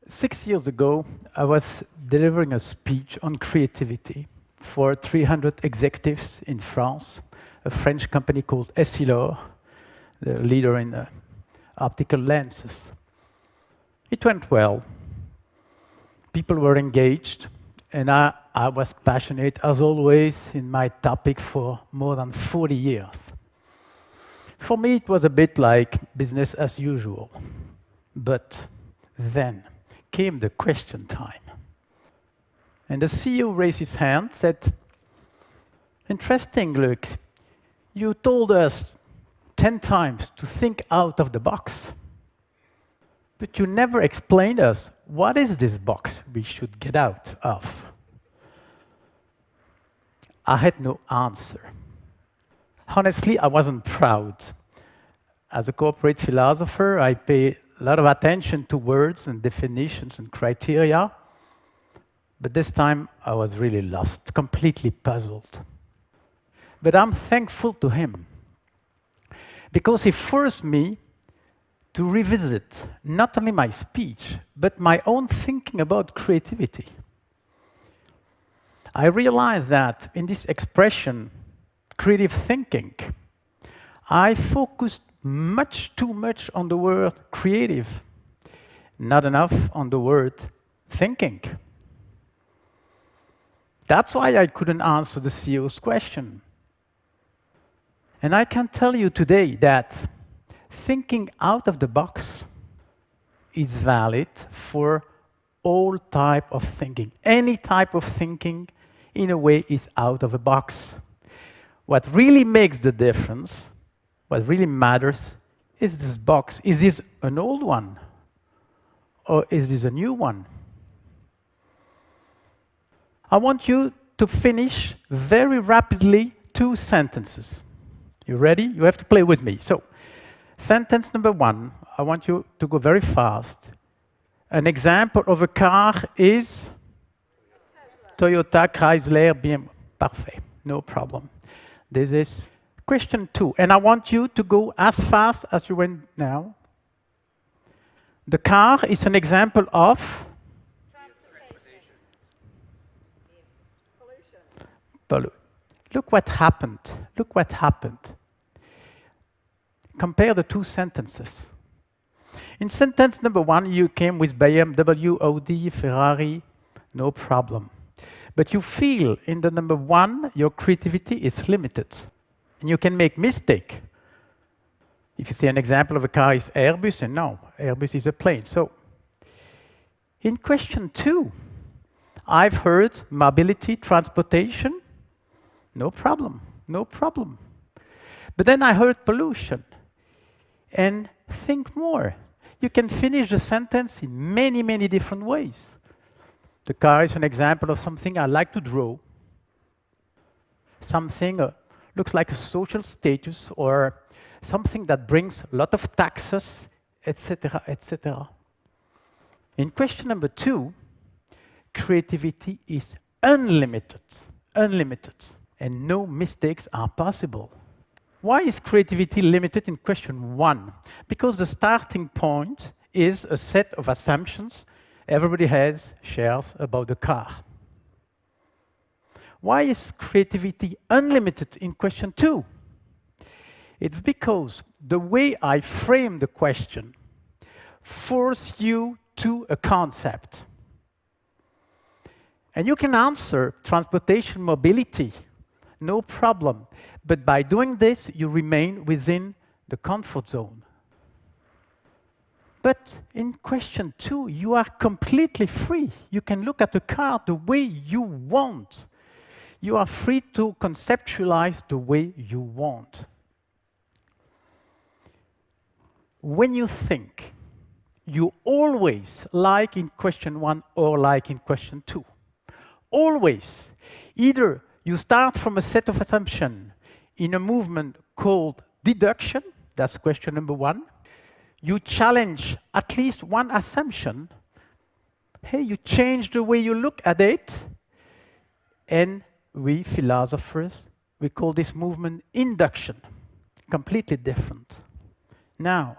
6 years ago, I was delivering a speech on creativity for 300 executives in France, a French company called Essilor, the leader in optical lenses. It went well. People were engaged, and I was passionate, as always, in my topic for more than 40 years. For me, it was a bit like business as usual. But then came the question time. And the CEO raised his hand, said, "Interesting, Luc. You told us 10 times to think out of the box. But you never explained us what is this box we should get out of." I had no answer. Honestly, I wasn't proud. As a corporate philosopher, I pay a lot of attention to words and definitions and criteria. But this time, I was really lost, completely puzzled. But I'm thankful to him, because he forced me to revisit not only my speech, but my own thinking about creativity. I realized that in this expression, creative thinking, I focused too much on the word creative, not enough on the word thinking. That's why I couldn't answer the CEO's question. And I can tell you today that thinking out of the box is valid for all type of thinking. Any type of thinking, in a way, is out of a box. What really makes the difference, what really matters, is this box. Is this an old one? Or is this a new one? I want you to finish very rapidly 2 sentences. You ready? You have to play with me. So, sentence number 1, I want you to go very fast. An example of a car is Toyota, Chrysler, BMW. Parfait, no problem. This is question 2, and I want you to go as fast as you went now. The car is an example of pollution. Look what happened. Look what happened. Compare the 2 sentences. In sentence number 1, you came with BMW, Audi, Ferrari, no problem. But you feel in the number 1, your creativity is limited. And you can make mistake. If you see an example of a car is Airbus, and no, Airbus is a plane. So, in question 2, I've heard mobility, transportation, no problem, no problem. But then I heard pollution. And think more. You can finish the sentence in many, many different ways. The car is an example of something I like to draw. Something looks like a social status, or something that brings a lot of taxes, etc., etc. In question number 2, creativity is unlimited, and no mistakes are possible. Why is creativity limited in question 1? Because the starting point is a set of assumptions everybody shares about the car. Why is creativity unlimited in question 2? It's because the way I frame the question forces you to a concept. And you can answer transportation, mobility, no problem. But by doing this, you remain within the comfort zone. But in question 2, you are completely free. You can look at the car the way you want. You are free to conceptualize the way you want. When you think, you always, like in question 1 or like in question 2, always, either you start from a set of assumptions in a movement called deduction, that's question number 1. You challenge at least one assumption. Hey, you change the way you look at it. And we philosophers, we call this movement induction. Completely different. Now,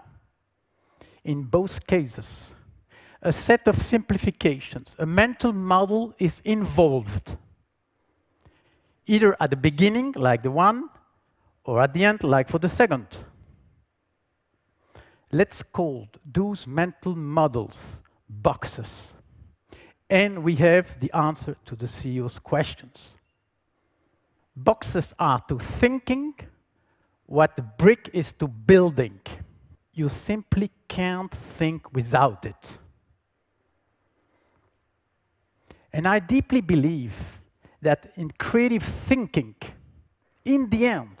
in both cases, a set of simplifications. A mental model is involved, either at the beginning, like the one, or at the end, like for the second. Let's call those mental models boxes. And we have the answer to the CEO's questions. Boxes are to thinking what the brick is to building. You simply can't think without it. And I deeply believe that in creative thinking, in the end,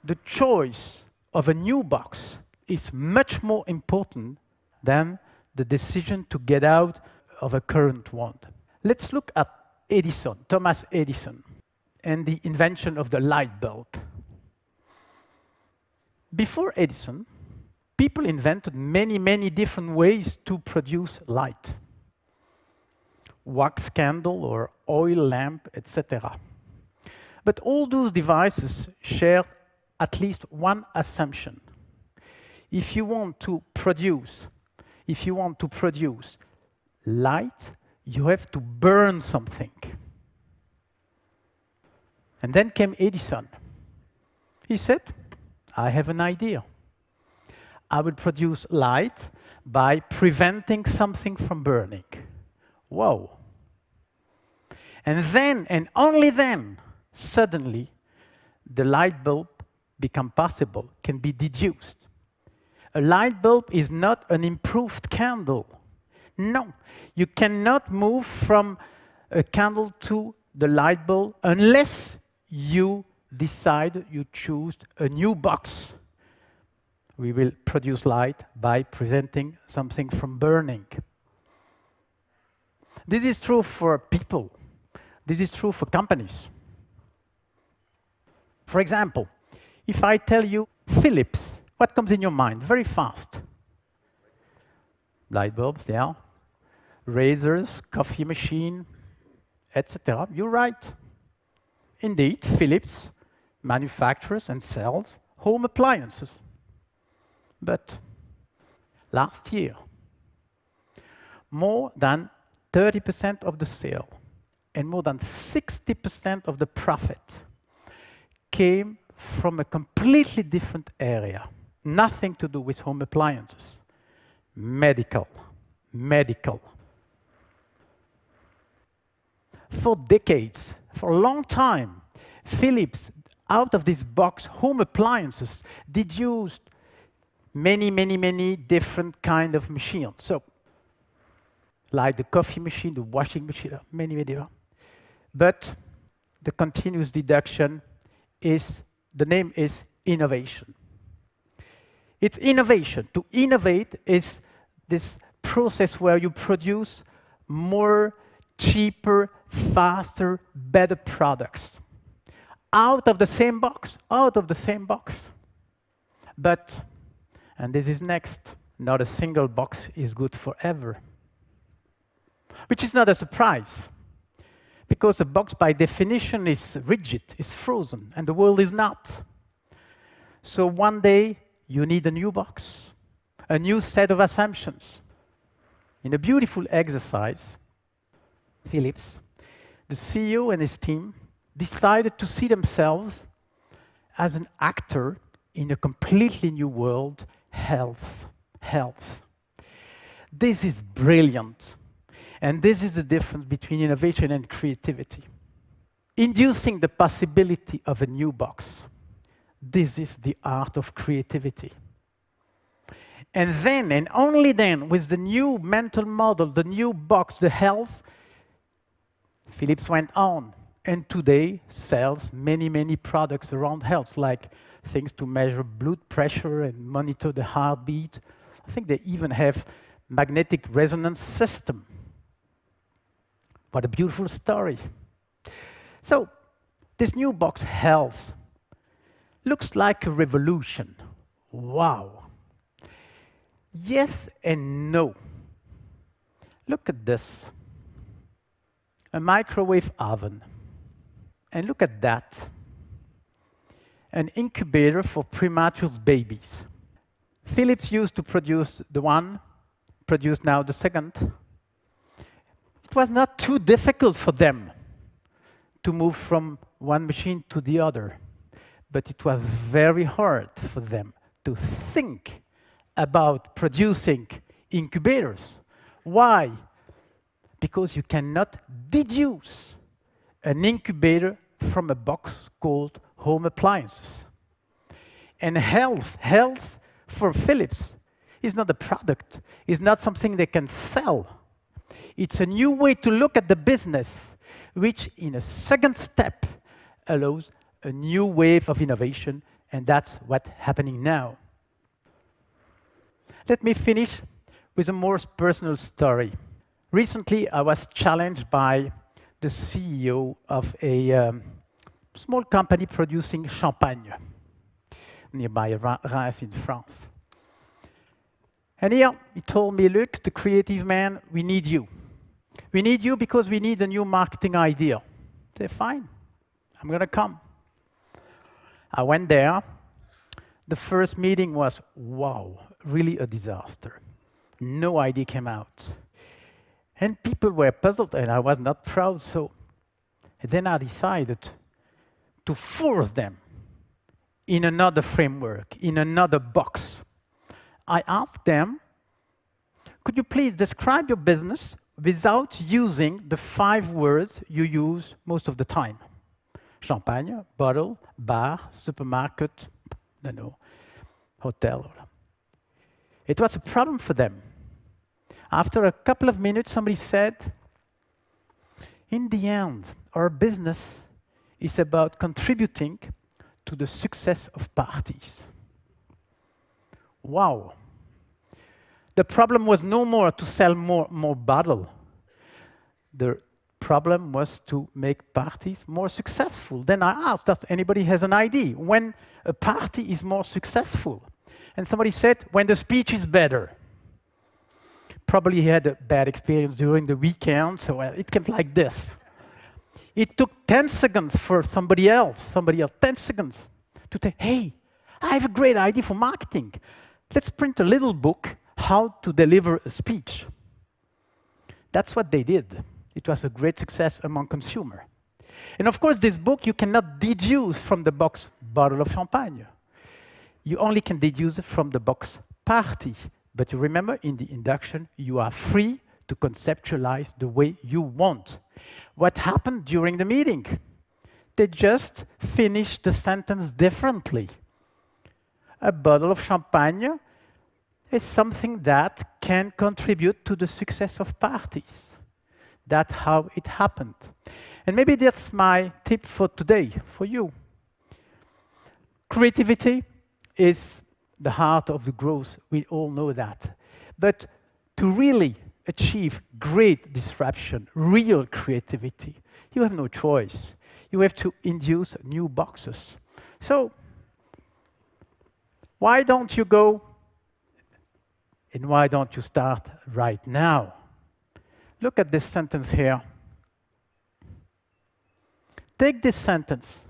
the choice of a new box is much more important than the decision to get out of a current one. Let's look at Edison, Thomas Edison, and the invention of the light bulb. Before Edison, people invented many, many different ways to produce light. Wax candle or oil lamp, etc. But all those devices share at least one assumption. If you want to produce light, you have to burn something. And then came Edison. He said, I have an idea. I will produce light by preventing something from burning. Whoa. And then, and only then, suddenly, the light bulb become possible, can be deduced. A light bulb is not an improved candle. No, you cannot move from a candle to the light bulb unless you decide you choose a new box. We will produce light by preventing something from burning. This is true for people. This is true for companies. For example, if I tell you Philips, what comes in your mind very fast? Light bulbs, yeah. Razors, coffee machine, etc. You're right. Indeed, Philips manufactures and sells home appliances. But last year, more than 30% of the sale and more than 60% of the profit came from a completely different area. Nothing to do with home appliances. Medical. For decades, for a long time, Philips, out of this box, home appliances, deduced many different kind of machines. So, like the coffee machine, the washing machine, many. But the continuous deduction is, the name is innovation. It's innovation. To innovate is this process where you produce more, cheaper, faster, better products. Out of the same box. But, and this is next, not a single box is good forever. Which is not a surprise, because a box by definition is rigid, is frozen, and the world is not. So one day, you need a new box, a new set of assumptions. In a beautiful exercise, Philips, the CEO and his team decided to see themselves as an actor in a completely new world, health. This is brilliant. And this is the difference between innovation and creativity. Inducing the possibility of a new box. This is the art of creativity. And then, and only then, with the new mental model, the new box, the health, Philips went on, and today sells many products around health, like things to measure blood pressure and monitor the heartbeat. I think they even have magnetic resonance system. What a beautiful story. So, this new box, health, looks like a revolution. Wow. Yes and no. Look at this. A microwave oven. And look at that. An incubator for premature babies. Philips used to produce the one produce now the second. It was not too difficult for them to move from one machine to the other, but it was very hard for them to think about producing incubators. Why? Because you cannot deduce an incubator from a box called home appliances. And health for Philips is not a product, is not something they can sell. It's a new way to look at the business, which in a second step allows a new wave of innovation, and that's what's happening now. Let me finish with a more personal story. Recently, I was challenged by the CEO of a small company producing champagne nearby Reims in France. And here, he told me, Luc, the creative man, we need you. We need you because we need a new marketing idea. I said, fine, I'm going to come. I went there. The first meeting was, wow, really a disaster. No idea came out. And people were puzzled, and I was not proud, so then I decided to force them in another framework, in another box. I asked them, could you please describe your business without using the 5 words you use most of the time? Champagne, bottle, bar, supermarket, no, hotel. It was a problem for them. After a couple of minutes, somebody said, in the end, our business is about contributing to the success of parties. Wow. The problem was no more to sell more bottle. The problem was to make parties more successful. Then I asked, does anybody has an idea when a party is more successful? And somebody said, when the speech is better. Probably he had a bad experience during the weekend, so it came like this. It took 10 seconds for somebody else, 10 seconds, to say, hey, I have a great idea for marketing. Let's print a little book, how to deliver a speech. That's what they did. It was a great success among consumers. And of course, this book you cannot deduce from the box bottle of champagne. You only can deduce it from the box party. But you remember, in the induction, you are free to conceptualize the way you want. What happened during the meeting? They just finished the sentence differently. A bottle of champagne is something that can contribute to the success of parties. That's how it happened. And maybe that's my tip for today, for you. Creativity is the heart of the growth, we all know that. But to really achieve great disruption, real creativity, you have no choice. You have to induce new boxes. So, why don't you go, and why don't you start right now? Look at this sentence here. Take this sentence.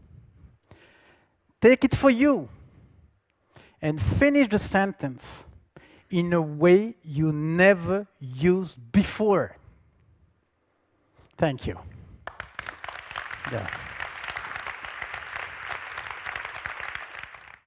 Take it for you. And finish the sentence in a way you never used before. Thank you. Yeah.